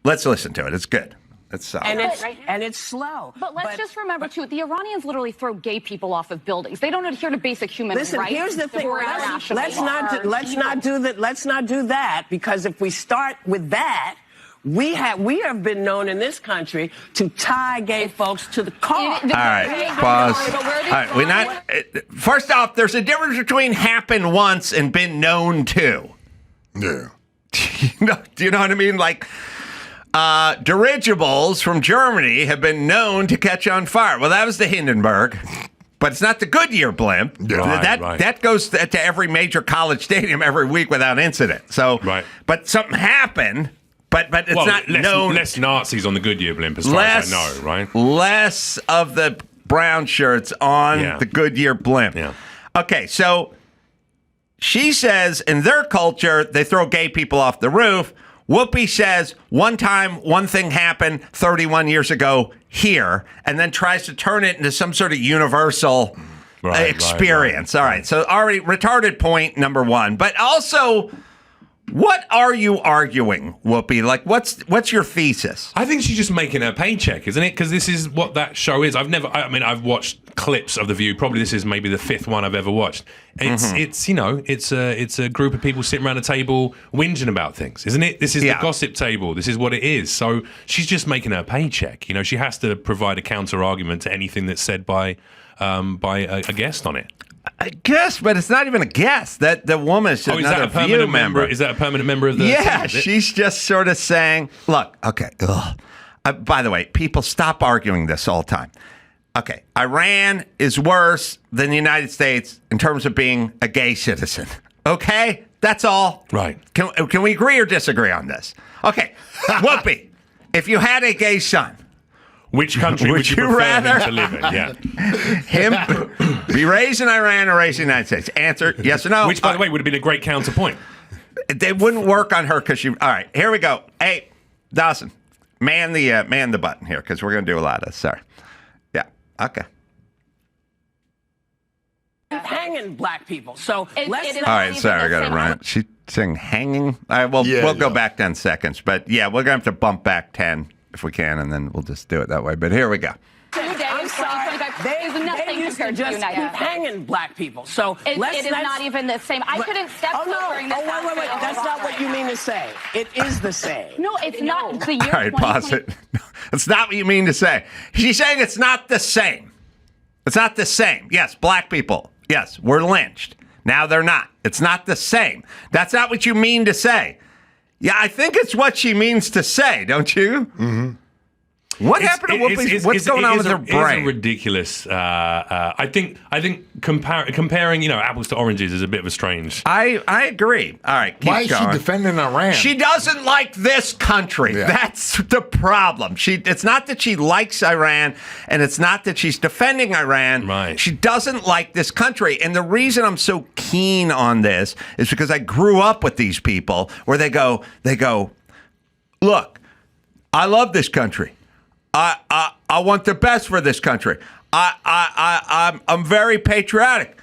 Let's listen to it. It's good. It's solid. And it's slow. But let's just remember, too, the Iranians literally throw gay people off of buildings. They don't adhere to basic human rights. Listen, here's the thing. Let's not do that, because if we start with that, we have been known in this country to tie gay folks to the car. All right, pause. All right, first off, there's a difference between happen once and been known to. Yeah. Do you know what I mean? Like, dirigibles from Germany have been known to catch on fire. Well, that was the Hindenburg, but it's not the Goodyear blimp. Yeah. That goes to every major college stadium every week without incident. So, but something happened. But it's not known. Less Nazis on the Goodyear blimp, as far as I know, right? Less of the brown shirts on the Goodyear blimp. Yeah. Okay, so she says in their culture, they throw gay people off the roof. Whoopi says one time, one thing happened 31 years ago here, and then tries to turn it into some sort of universal experience. All right, so already retarded point number one. But also, what are you arguing, Whoopi? Like, what's your thesis? I think she's just making her paycheck, isn't it? Because this is what that show is. I've watched clips of The View. Probably this is maybe the fifth one I've ever watched. It's a group of people sitting around a table whinging about things, isn't it? This is the gossip table. This is what it is. So she's just making her paycheck. You know, she has to provide a counter argument to anything that's said by a guest on it. I guess, but it's not even a guess. That the woman is just another View member. Is that a permanent member of the Yeah, team? she's just sort of saying, look, okay, by the way, people stop arguing this all the time. Okay, Iran is worse than the United States in terms of being a gay citizen. Okay? That's all. Right. Can we agree or disagree on this? Okay, Whoopi, if you had a gay son, which country would you prefer him to live in? Yeah. Him be raised in Iran or raised in the United States? Answer yes or no. Which, by the way, would have been a great counterpoint. They wouldn't work on her because she. All right, here we go. Hey, Dawson, man the button here because we're going to do a lot of this. Sorry. Yeah. Okay. Hanging black people. So let's. All right, sorry, I got it right. She's saying hanging. All right, well, we'll go back 10 seconds, but yeah, we're going to have to bump back 10 if we can, and then we'll just do it that way. But here we go. I'm sorry. They used to just keep hanging black people. So it is not even the same. I couldn't step during this. Wait. That's not what you mean to say. It is the same. No, it's not. The year All right, pause it. It's not what you mean to say. She's saying it's not the same. It's not the same. Yes, black people. Yes, were lynched. Now they're not. It's not the same. That's not what you mean to say. Yeah, I think it's what she means to say, don't you? Mm-hmm. What happened to Whoopi? What's going on with her brain? It's ridiculous. I think comparing apples to oranges is a bit of a strange. I agree. All right, keep Why is going. she defending Iran? She doesn't like this country. Yeah. That's the problem. It's not that she likes Iran, and it's not that she's defending Iran. Right. She doesn't like this country, and the reason I'm so keen on this is because I grew up with these people where they go, look, I love this country. I want the best for this country. I'm very patriotic.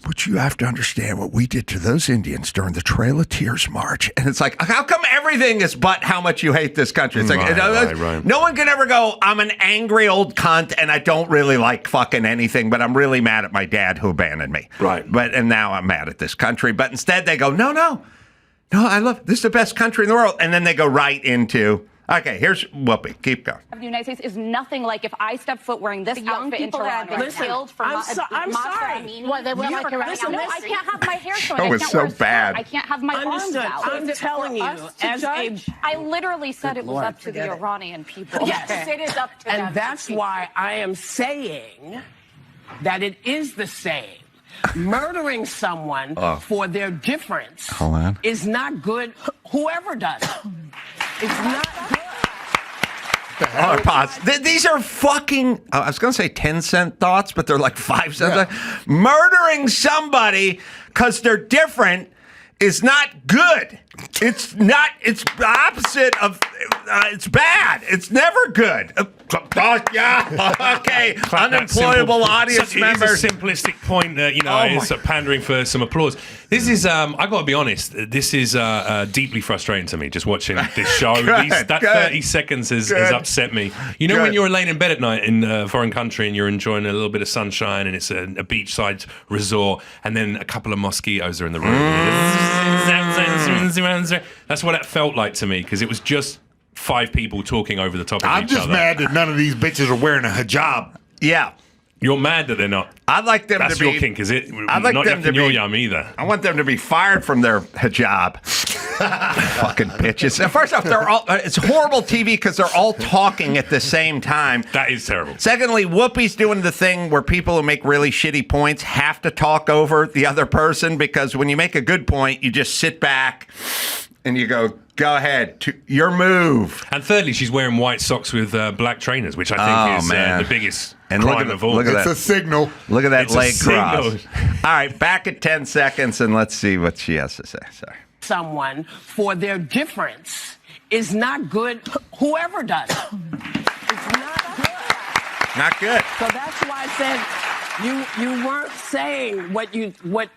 But you have to understand what we did to those Indians during the Trail of Tears March. And it's like, how come everything is but how much you hate this country? It's like, right. No one can ever go, I'm an angry old cunt and I don't really like fucking anything, but I'm really mad at my dad who abandoned me. Right. And now I'm mad at this country. But instead they go, no, I love this is the best country in the world. And then they go right into... Okay, here's Whoopi. Keep going. The United States is nothing like if I step foot wearing this outfit in Toronto. Listen, I'm sorry. What, they wear like no, I can't have my hair showing. Show is so bad. I can't have my arms out. I'm telling you, I literally said it was up to the Iranian people. Yes, it is up to them. And that's why I am saying that it is the same. Murdering someone for their difference is not good. Whoever does it. It's not good. Pause. These are fucking, I was going to say 10-cent thoughts, but they're like 5 cents. Yeah. Murdering somebody because they're different is not good. It's not. It's the opposite of. It's bad. It's never good. Yeah. Okay. Unemployable audience members. It's a simplistic point. It's pandering for some applause. This is. I got to be honest. This is deeply frustrating to me. Just watching this show. That 30 seconds has upset me. You know, when you're laying in bed at night in a foreign country and you're enjoying a little bit of sunshine and it's a beachside resort, and then a couple of mosquitoes are in the room. That's what it felt like to me, because it was just 5 people talking over the top of each other. I'm just mad that none of these bitches are wearing a hijab. Yeah. You're mad that they're not. I'd like them That's to be. your kink, is it? I'd like not them to be. Yum either. I want them to be fired from their hijab. Fucking bitches. First off, it's horrible TV because they're all talking at the same time. That is terrible. Secondly, Whoopi's doing the thing where people who make really shitty points have to talk over the other person, because when you make a good point, you just sit back and you go ahead, your move. And thirdly, she's wearing white socks with black trainers, which I think is the biggest crime of all. It's a signal. Look at that It's a leg cross. signal. All right, back at 10 seconds, and let's see what she has to say. Sorry. Someone for their difference is not good, whoever does it. It's not good. Not good. So that's why I said you weren't saying what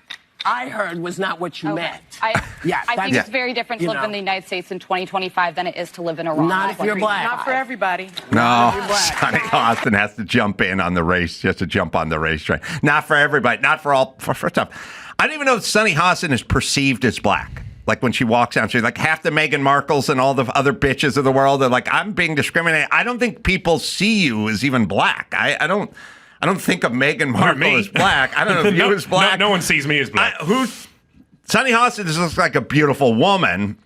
I heard was not what you meant. I think that's- it's very different to live in the United States in 2025 than it is to live in Iran. Not if you're black. Not for everybody. No, You're black. Sonny Austin has to jump in on the race, just to jump on the race train. Not for everybody. Not for all. First off, I don't even know if Sonny Austin is perceived as black. Like when she walks out, she's like half the Meghan Markles and all the other bitches of the world are like, I'm being discriminated. I don't think people see you as even black. I don't think of Meghan Markle as black. I don't know if you as black. No one sees me as black. Sonny Austin just looks like a beautiful woman.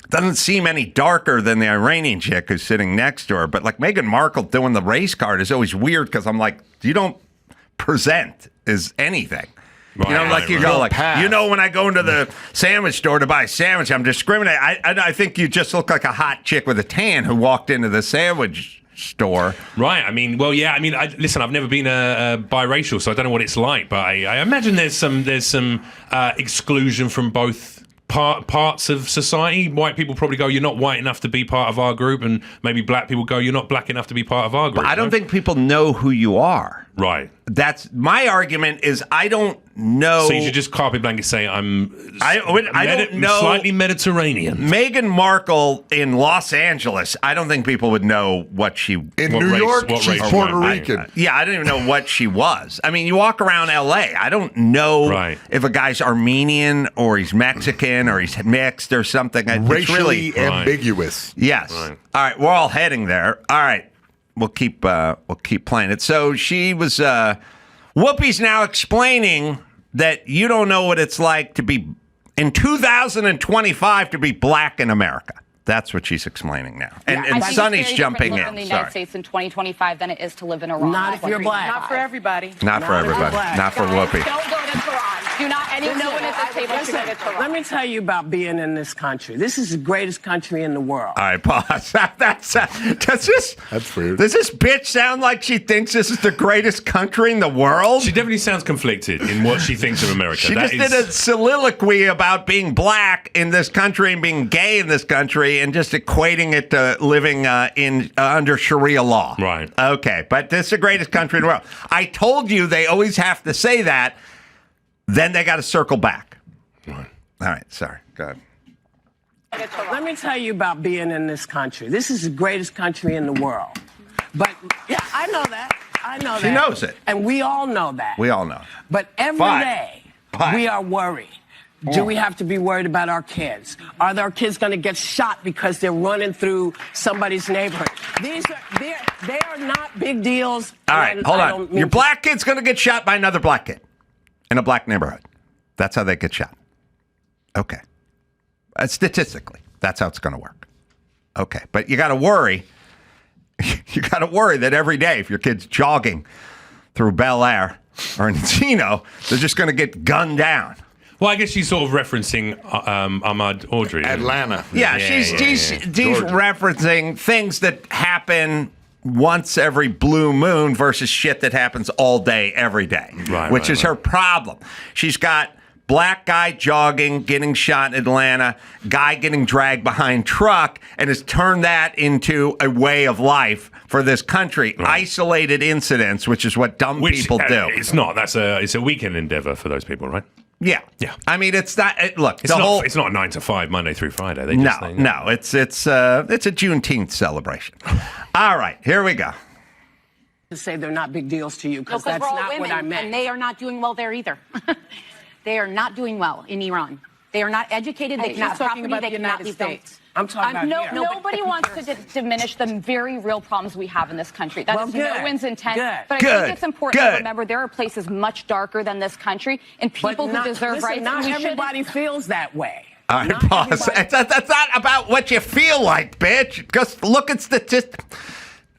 Doesn't seem any darker than the Iranian chick who's sitting next to her. But like Meghan Markle doing the race card is always weird, because I'm like, you don't present as anything. When I go into the sandwich store to buy a sandwich, I'm discriminating. I think you just look like a hot chick with a tan who walked into the sandwich store. Right. I mean, listen, I've never been a biracial, so I don't know what it's like, but I imagine there's some exclusion from both parts of society. White people probably go, you're not white enough to be part of our group, and maybe black people go, you're not black enough to be part of our group. But I don't think people know who you are. Right. That's my argument. Is I don't know. So you should just carpet blanket say I don't know. Slightly Mediterranean. Meghan Markle in Los Angeles, I don't think people would know what she. In New York, she's Puerto Rican. Yeah, I don't even know what she was. I mean, you walk around L.A., I don't know if a guy's Armenian or he's Mexican or he's mixed or something. Racially it's really ambiguous. Yes. Right. All right, we're all heading there. All right. We'll keep playing it. So she was Whoopi's now explaining that you don't know what it's like to be in 2025 to be black in America. That's what she's explaining now. And Sonny's jumping in. In the United States in 2025 than it is to live in Iran. Not if you're black. Not for everybody. Not for everybody. Not for Whoopi. Don't go to Tehran. Do not anyone at this table should go to Tehran. Let me tell you about being in this country. This is the greatest country in the world. All right, pause. That's weird. Does this bitch sound like she thinks this is the greatest country in the world? She definitely sounds conflicted in what she thinks of America. She did a soliloquy about being black in this country and being gay in this country, and just equating it to living under Sharia law. Right. Okay, but this is the greatest country in the world. I told you they always have to say that. Then they got to circle back. Right. All right, sorry. Go ahead. Let me tell you about being in this country. This is the greatest country in the world. But, yeah, I know that. She knows it. And we all know that. We all know. But every day, we are worried. Do we have to be worried about our kids? Are our kids going to get shot because they're running through somebody's neighborhood? They are not big deals. All right, hold on. Your black kid's going to get shot by another black kid in a black neighborhood. That's how they get shot. Okay. Statistically, that's how it's going to work. Okay, but you got to worry. You got to worry that every day, if your kid's jogging through Bel Air or Encino, they're just going to get gunned down. Well, I guess she's sort of referencing Ahmaud Audrey. Atlanta. Yeah, she's referencing things that happen once every blue moon versus shit that happens all day, every day, which is her problem. She's got black guy jogging, getting shot in Atlanta, guy getting dragged behind truck, and has turned that into a way of life for this country. Right. Isolated incidents, which is what dumb people do. It's not. It's a weekend endeavor for those people, right? Yeah. I mean, it's not. Look, it's not 9 to 5, Monday through Friday. It's a Juneteenth celebration. All right, here we go. To say they're not big deals to you, because that's we're all not women, what I meant. and they are not doing well there either. They are not doing well in Iran. They are not educated. They cannot talking property. about They the cannot United leave States. I'm talking about here. Nobody wants to diminish the very real problems we have in this country. That is no one's intent. Good. But I think it's important to remember there are places much darker than this country and people who deserve rights. Not everybody feels that way. All right, pause. That's not about what you feel like, bitch. Just look at statistics.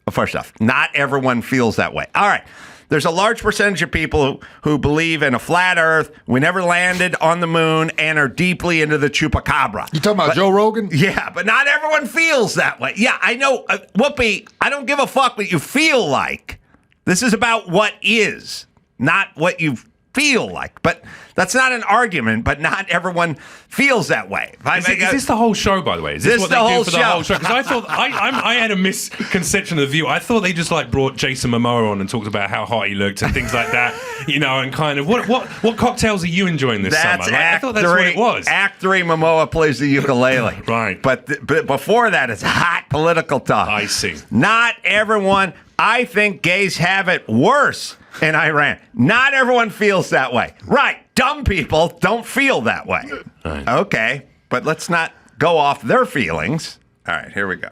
Well, first off, not everyone feels that way. All right. There's a large percentage of people who believe in a flat earth, we never landed on the moon, and are deeply into the chupacabra. You talking about Joe Rogan? Yeah, but not everyone feels that way. Yeah, I know. Whoopi, I don't give a fuck what you feel like. This is about what is, not what you feel like. But that's not an argument, but not everyone feels that way. Is this the whole show, by the way? Is this what they do for the whole show? Because I thought I had a misconception of the View. I thought they just brought Jason Momoa on and talked about how hot he looked and things like that, and kind of what cocktails are you enjoying this summer? I thought that's what it was. Act 3, Momoa plays the ukulele. Right. But before that, it's hot political talk. I see. Not everyone. I think gays have it worse in Iran. Not everyone feels that way. Right. Dumb people don't feel that way. Right. Okay. But let's not go off their feelings. All right. Here we go.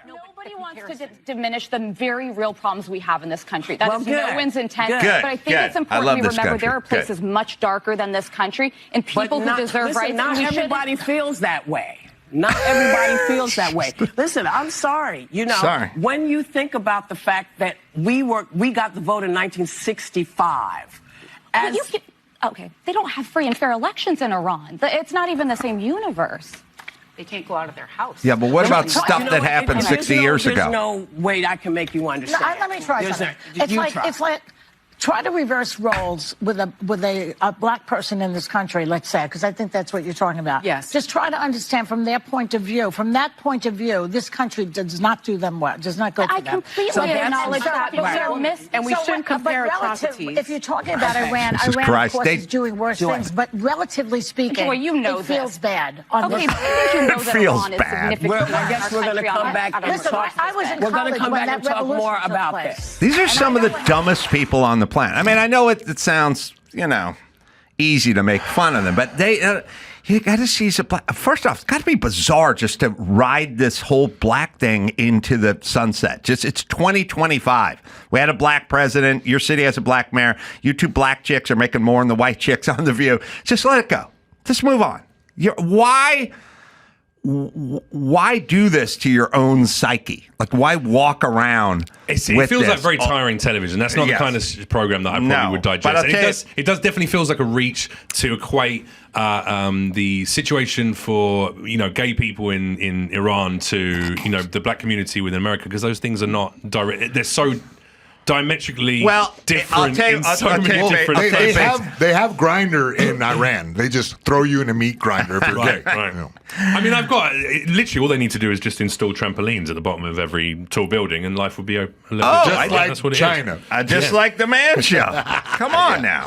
Nobody wants to diminish the very real problems we have in this country. That is no one's intent. Good. But I think it's important we remember there are places Good. much darker than this country and people who deserve rights. Not everybody feels that way. Not everybody feels that way. Listen, I'm sorry. When you think about the fact that we got the vote in 1965. Okay, they don't have free and fair elections in Iran. It's not even the same universe. They can't go out of their house. Yeah, but what about stuff that happened 60 years ago? There's no way I can make you understand. Let me try something. It's like try to reverse roles with a black person in this country, let's say, because I think that's what you're talking about. Yes. Just try to understand from their point of view. From that point of view, this country does not do them well. Does not go for them. I completely acknowledge that, but we shouldn't compare atrocities. If you're talking about Iran, Jesus Iran, Christ, of course, is doing worse things. But relatively speaking, it feels bad. Okay, but I think you know that Iran is significant. I guess we're going to come back and talk. I was in We're going to college come when back and that talk more revolution took about place. this. These are some of the dumbest people on the planet. I mean, I know it sounds, easy to make fun of them, but you got to see some black. First off, it's got to be bizarre just to ride this whole black thing into the sunset. It's 2025. We had a black president. Your city has a black mayor. You two black chicks are making more than the white chicks on The View. Just let it go. Just move on. Why do this to your own psyche? Like, why walk around it feels like very tiring television. That's not the kind of program that I probably would digest. It does definitely feels like a reach to equate the situation for gay people in Iran to the black community within America, because those things are not direct. They're so diametrically different. They have Grindr in Iran. They just throw you in a meat grinder if you're gay. Right. I mean, I've got literally all they need to do is just install trampolines at the bottom of every tall building, and life would be a little bit just like that's what it China. is. Just like the Man Show. Come on now.